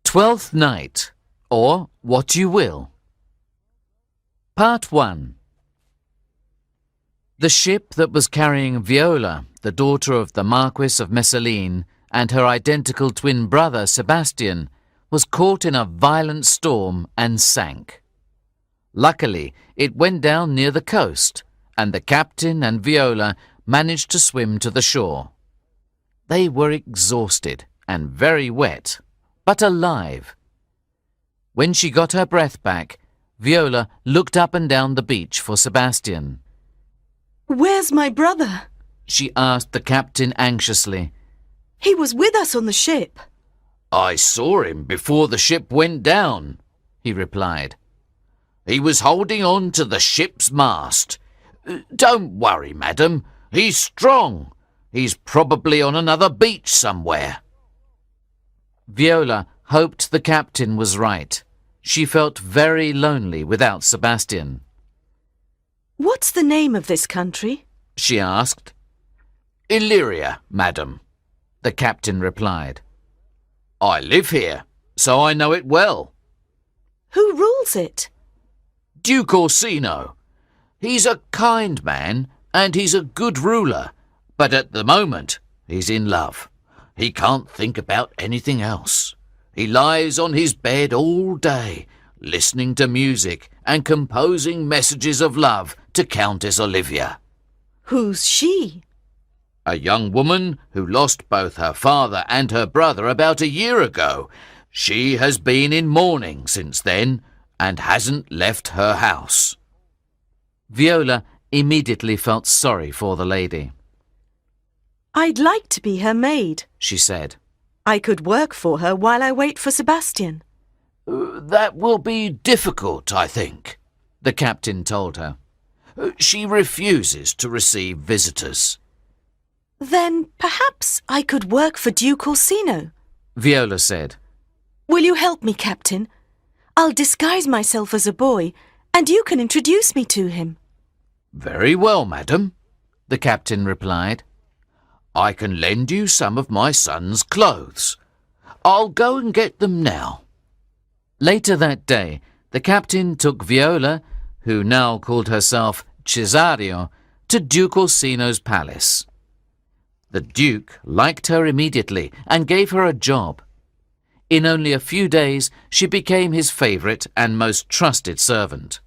Twelfth Night, or What You Will. Part 1. The ship that was carrying Viola, the daughter of the Marquis of Messalene, and her identical twin brother Sebastian, was caught in a violent storm and sank. Luckily, it went down near the coast, and the captain and Viola managed to swim to the shore. They were exhausted and very wet, but alive. When she got her breath back, Viola looked up and down the beach for Sebastian. "Where's my brother?" she asked the captain anxiously. "He was with us on the ship." "I saw him before the ship went down," he replied. "He was holding on to the ship's mast. Don't worry, madam. He's strong. He's probably on another beach somewhere." Viola hoped the captain was right. She felt very lonely without Sebastian. "What's the name of this country?" she asked. "Illyria, madam," the captain replied. "I live here, so I know it well." "Who rules it?" "Duke Orsino. He's a kind man and he's a good ruler, but at the moment he's in love. He can't think about anything else. He lies on his bed all day, listening to music and composing messages of love to Countess Olivia." "Who's she?" "A young woman who lost both her father and her brother about a year ago. She has been in mourning since then and hasn't left her house." Viola immediately felt sorry for the lady. "I'd like to be her maid," she said. "I could work for her while I wait for Sebastian." "That will be difficult, I think," the captain told her. "She refuses to receive visitors." "Then perhaps I could work for Duke Orsino," Viola said. "Will you help me, Captain? I'll disguise myself as a boy, and you can introduce me to him." "Very well, madam," the captain replied. "I can lend you some of my son's clothes. I'll go and get them now." Later that day, the captain took Viola, who now called herself Cesario, to Duke Orsino's palace. The Duke liked her immediately and gave her a job. In only a few days, she became his favourite and most trusted servant.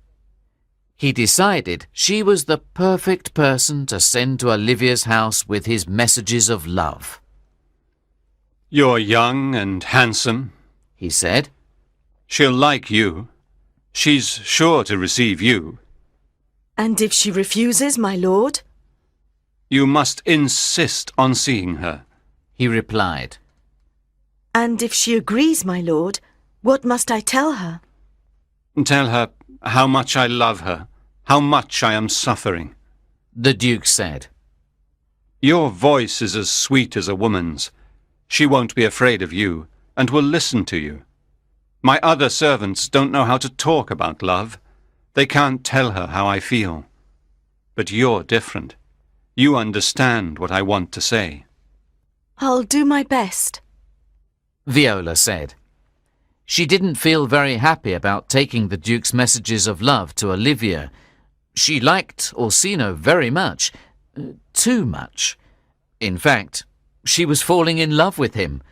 He decided she was the perfect person to send to Olivia's house with his messages of love. "You're young and handsome," he said. "She'll like you. She's sure to receive you." "And if she refuses, my lord?" "You must insist on seeing her," he replied. "And if she agrees, my lord, what must I tell her?" "Tell her how much I love her, how much I am suffering," the Duke said. "Your voice is as sweet as a woman's. She won't be afraid of you and will listen to you. My other servants don't know how to talk about love. They can't tell her how I feel. But you're different. You understand what I want to say." "I'll do my best," Viola said. She didn't feel very happy about taking the Duke's messages of love to Olivia. She liked Orsino very much, too much. In fact, she was falling in love with him.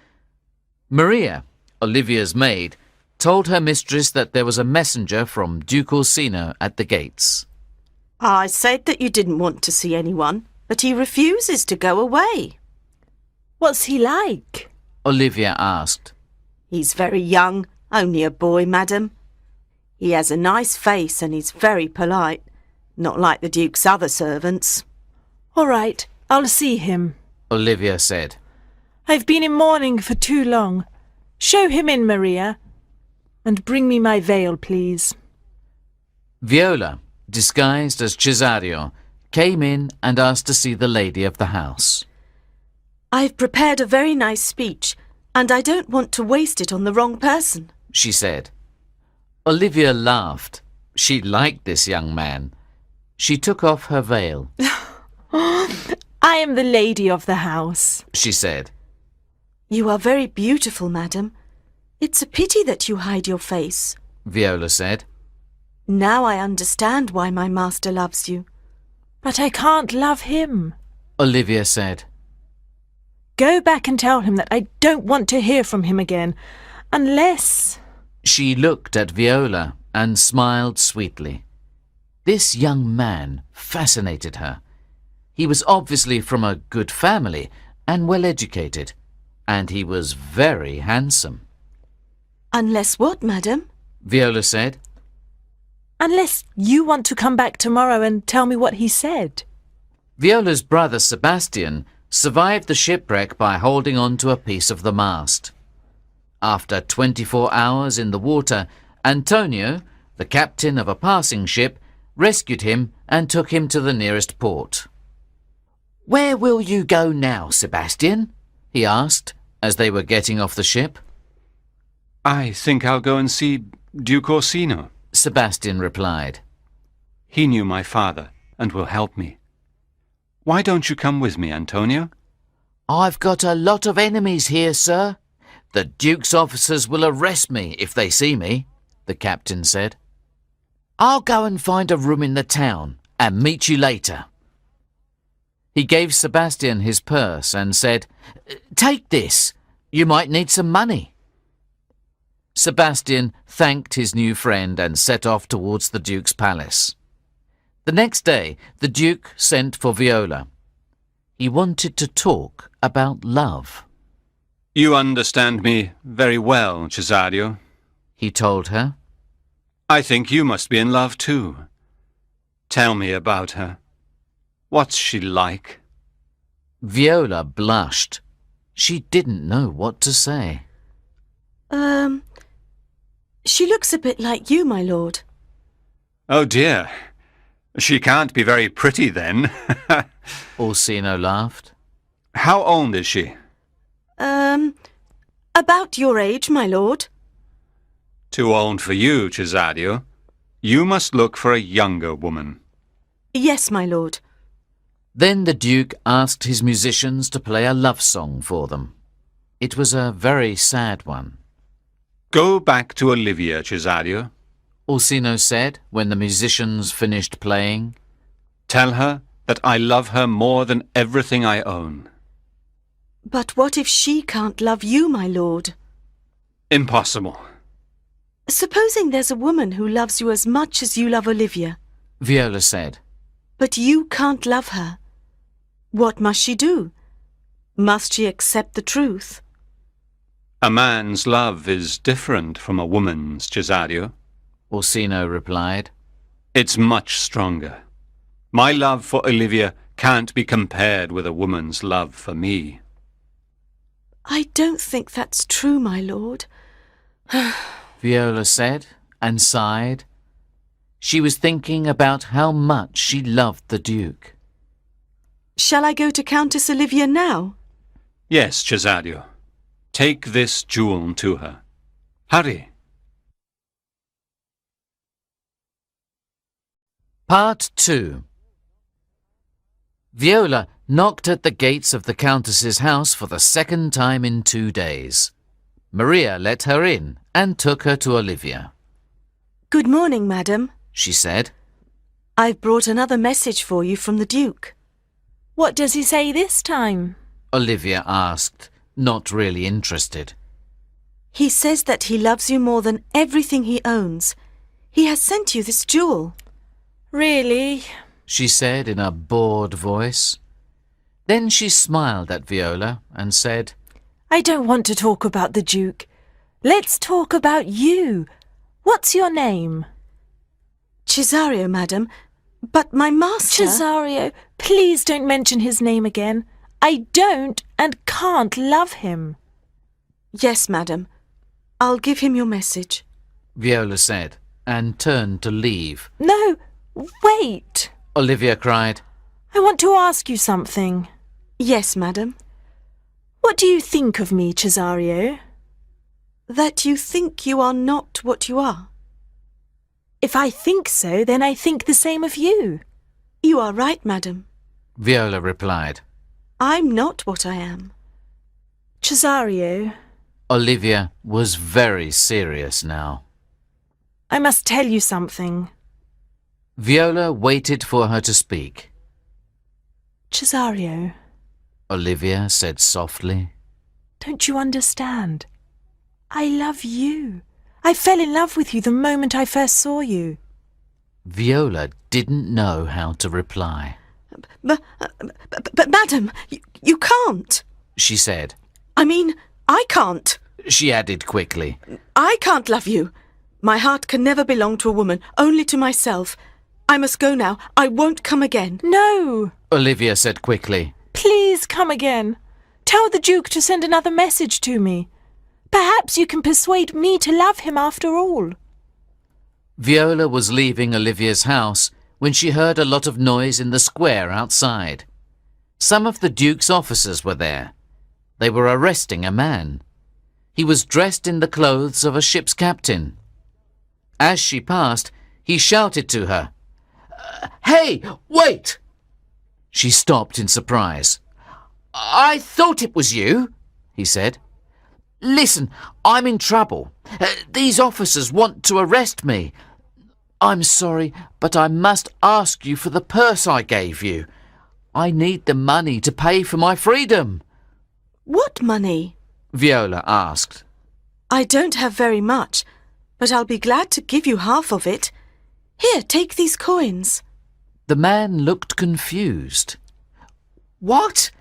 Maria, Olivia's maid, told her mistress that there was a messenger from Duke Orsino at the gates. "I said that you didn't want to see anyone, but he refuses to go away." "What's he like?" Olivia asked. "He's very young, only a boy, madam. He has a nice face and he's very polite, not like the Duke's other servants." "All right, I'll see him," Olivia said. "I've been in mourning for too long. Show him in, Maria. And bring me my veil, please." Viola, disguised as Cesario, came in and asked to see the lady of the house. "I've prepared a very nice speech, and I don't want to waste it on the wrong person," she said. Olivia laughed. She liked this young man. She took off her veil. "I am the lady of the house," she said. "You are very beautiful, madam. It's a pity that you hide your face. Viola said. Now I understand why my master loves you. But I can't love him. Olivia said. Go back and tell him that I don't want to hear from him again, unless... She looked at Viola and smiled sweetly. This young man fascinated her. He was obviously from a good family and well educated, and he was very handsome. Unless what, madam? Viola said. Unless you want to come back tomorrow and tell me what he said. Viola's brother Sebastian survived the shipwreck by holding on to a piece of the mast. After 24 hours in the water, Antonio, the captain of a passing ship, rescued him and took him to the nearest port. "Where will you go now, Sebastian?" he asked as they were getting off the ship. I think I'll go and see Duke Orsino. Sebastian replied. He knew my father and will help me. Why don't you come with me, Antonio? "I've got a lot of enemies here, sir. The Duke's officers will arrest me if they see me," the captain said. "I'll go and find a room in the town and meet you later." He gave Sebastian his purse and said, "Take this. You might need some money." Sebastian thanked his new friend and set off towards the Duke's palace. The next day, the Duke sent for Viola. He wanted to talk about love. You understand me very well, Cesario, he told her. I think you must be in love too. Tell me about her. What's she like? Viola blushed. She didn't know what to say. She looks a bit like you, my lord. Oh dear. She can't be very pretty then. Orsino laughed. How old is she? About your age, my lord. Too old for you, Cesario. You must look for a younger woman. Yes, my lord. Then the Duke asked his musicians to play a love song for them. It was a very sad one. Go back to Olivia, Cesario. Orsino said when the musicians finished playing. Tell her that I love her more than everything I own. But what if she can't love you, my lord? Impossible. Supposing there's a woman who loves you as much as you love Olivia. Viola said. But you can't love her. What must she do? Must she accept the truth? A man's love is different from a woman's, Cesario. Orsino replied. It's much stronger. My love for Olivia can't be compared with a woman's love for me. I don't think that's true, my lord. Viola said and sighed. She was thinking about how much she loved the Duke. Shall I go to Countess Olivia now? Yes, Cesario. Take this jewel to her. Hurry. Part 2. Viola knocked at the gates of the Countess's house for the second time in 2 days. Maria let her in and took her to Olivia. Good morning, madam, she said. I've brought another message for you from the Duke. What does he say this time? Olivia asked, not really interested. He says that he loves you more than everything he owns. He has sent you this jewel. Really? She said in a bored voice. Then she smiled at Viola and said, I don't want to talk about the Duke. Let's talk about you. What's your name? Cesario, madam. But my master... Cesario, please don't mention his name again. I don't and can't love him. Yes, madam. I'll give him your message. Viola said, and turned to leave. No, wait. Olivia cried. I want to ask you something. Yes, madam. What do you think of me, Cesario? That you think you are not what you are. If I think so, then I think the same of you. You are right, madam. Viola replied. I'm not what I am. Cesario, Olivia was very serious now. I must tell you something. Viola waited for her to speak. Cesario, Olivia said softly. don't you understand? I love you. I fell in love with you the moment I first saw you. Viola didn't know how to reply. But madam, you can't. She said. I mean, I can't. She added quickly. I can't love you. My heart can never belong to a woman, only to myself. I must go now. I won't come again. No! Olivia said quickly. Please come again. Tell the Duke to send another message to me. Perhaps you can persuade me to love him after all. Viola was leaving Olivia's house when she heard a lot of noise in the square outside. Some of the Duke's officers were there. They were arresting a man. He was dressed in the clothes of a ship's captain. As she passed, he shouted to her, "Hey, wait!" She stopped in surprise. "I thought it was you," he said. "Listen, I'm in trouble. These officers want to arrest me. I'm sorry, but I must ask you for the purse I gave you. I need the money to pay for my freedom." What money? Viola asked. I don't have very much, but I'll be glad to give you half of it. Here, take these coins. The man looked confused. "What?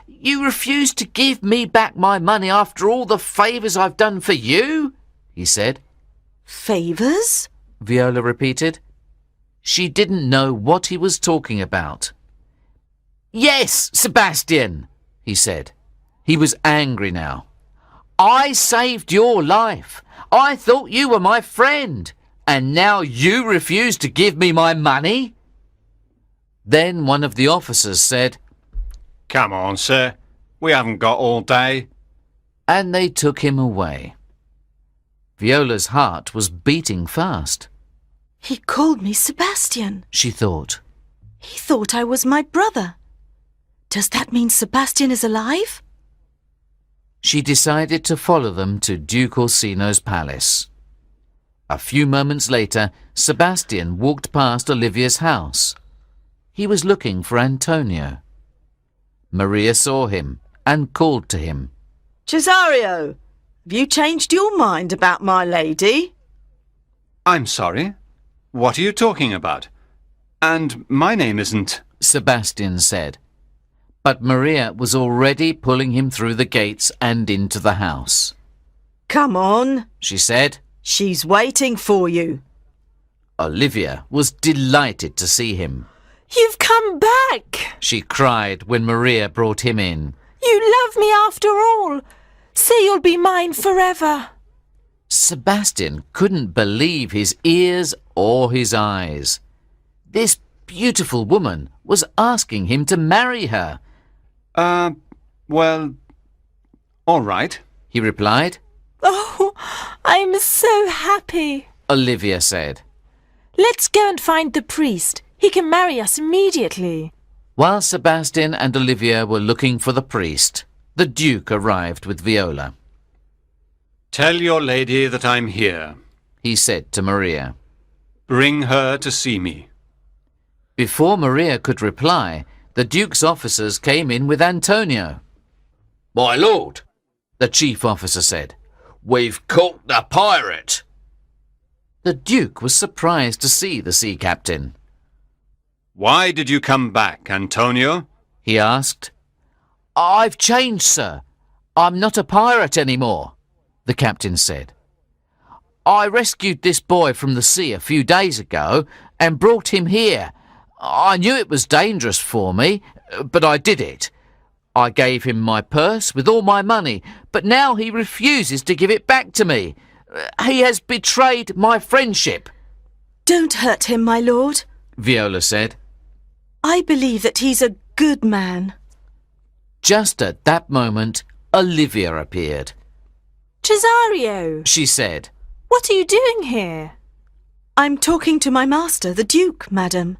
You refuse to give me back my money after all the favours I've done for you?" he said. Favours? Viola repeated. She didn't know what he was talking about. "Yes, Sebastian," he said. He was angry now. "I saved your life. I thought you were my friend, and now you refuse to give me my money?" Then one of the officers said, Come on, sir. We haven't got all day. and they took him away. Viola's heart was beating fast. He called me Sebastian. She thought. He thought I was my brother. Does that mean Sebastian is alive? She decided to follow them to Duke Orsino's palace. A few moments later, Sebastian walked past Olivia's house. He was looking for Antonio. Maria saw him and called to him. Cesario, have you changed your mind about my lady? I'm sorry. What are you talking about? And my name isn't... Sebastian said. But Maria was already pulling him through the gates and into the house. Come on, She said. she's waiting for you. Olivia was delighted to see him. You've come back! She cried when Maria brought him in. You love me after all! Say you'll be mine forever! Sebastian couldn't believe his ears or his eyes. This beautiful woman was asking him to marry her. Well, all right. He replied. Oh, I'm so happy. Olivia said. Let's go and find the priest. He can marry us immediately. While Sebastian and Olivia were looking for the priest, the Duke arrived with Viola. Tell your lady that I'm here. He said to Maria. Bring her to see me. Before Maria could reply, the Duke's officers came in with Antonio. "My lord," the chief officer said, "we've caught the pirate." The Duke was surprised to see the sea captain. Why did you come back, Antonio? He asked. "I've changed, sir. I'm not a pirate anymore," the captain said. "I rescued this boy from the sea a few days ago and brought him here. I knew it was dangerous for me, but I did it. I gave him my purse with all my money, but now he refuses to give it back to me. He has betrayed my friendship." Don't hurt him, my lord. Viola said. I believe that he's a good man. Just at that moment, Olivia appeared. Cesario, She said, what are you doing here? I'm talking to my master, the Duke, madam.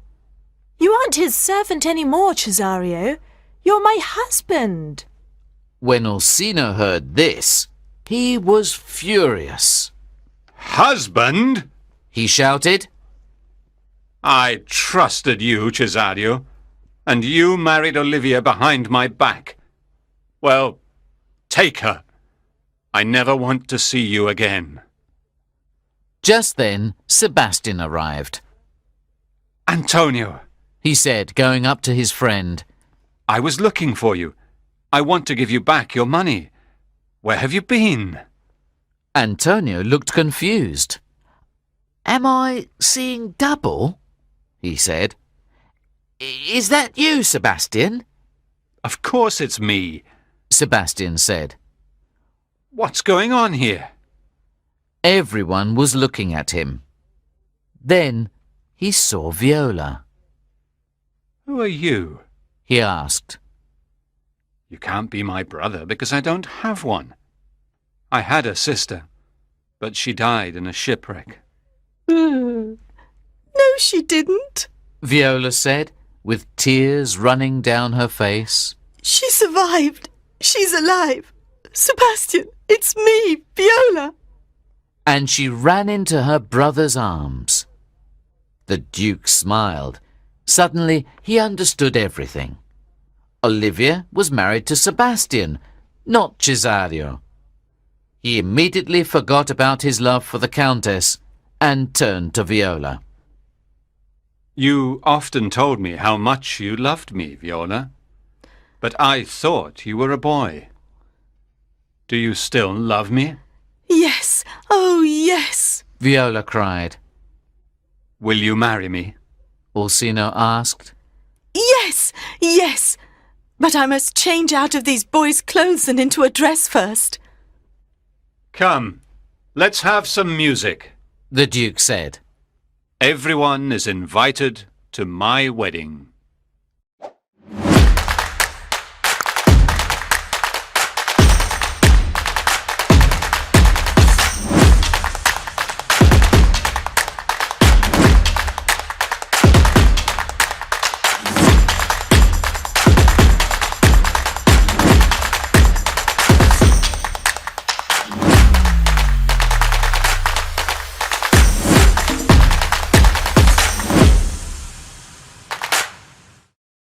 You aren't his servant anymore, Cesario. You're my husband. When Orsino heard this, He was furious. Husband? He shouted. I trusted you, Cesario, and you married Olivia behind my back. Well, take her. I never want to see you again. Just then, Sebastian arrived. Antonio, He said, going up to his friend. I was looking for you. I want to give you back your money. Where have you been? Antonio looked confused. Am I seeing double? He said. Is that you, Sebastian? Of course it's me. Sebastian said. What's going on here? Everyone was looking at him. Then he saw Viola. Who are you? He asked. You can't be my brother because I don't have one. I had a sister, but she died in a shipwreck. No, she didn't. Viola said, with tears running down her face. She survived. She's alive. Sebastian, it's me, Viola. And she ran into her brother's arms. The Duke smiled. Suddenly he understood everything. Olivia was married to Sebastian, not Cesario. He immediately forgot about his love for the Countess and turned to Viola. You often told me how much you loved me, Viola. But I thought you were a boy. Do you still love me? Yes, oh yes. Viola cried. Will you marry me? Orsino asked. Yes, yes. But I must change out of these boys' clothes and into a dress first. Come, let's have some music, The Duke said. Everyone is invited to my wedding.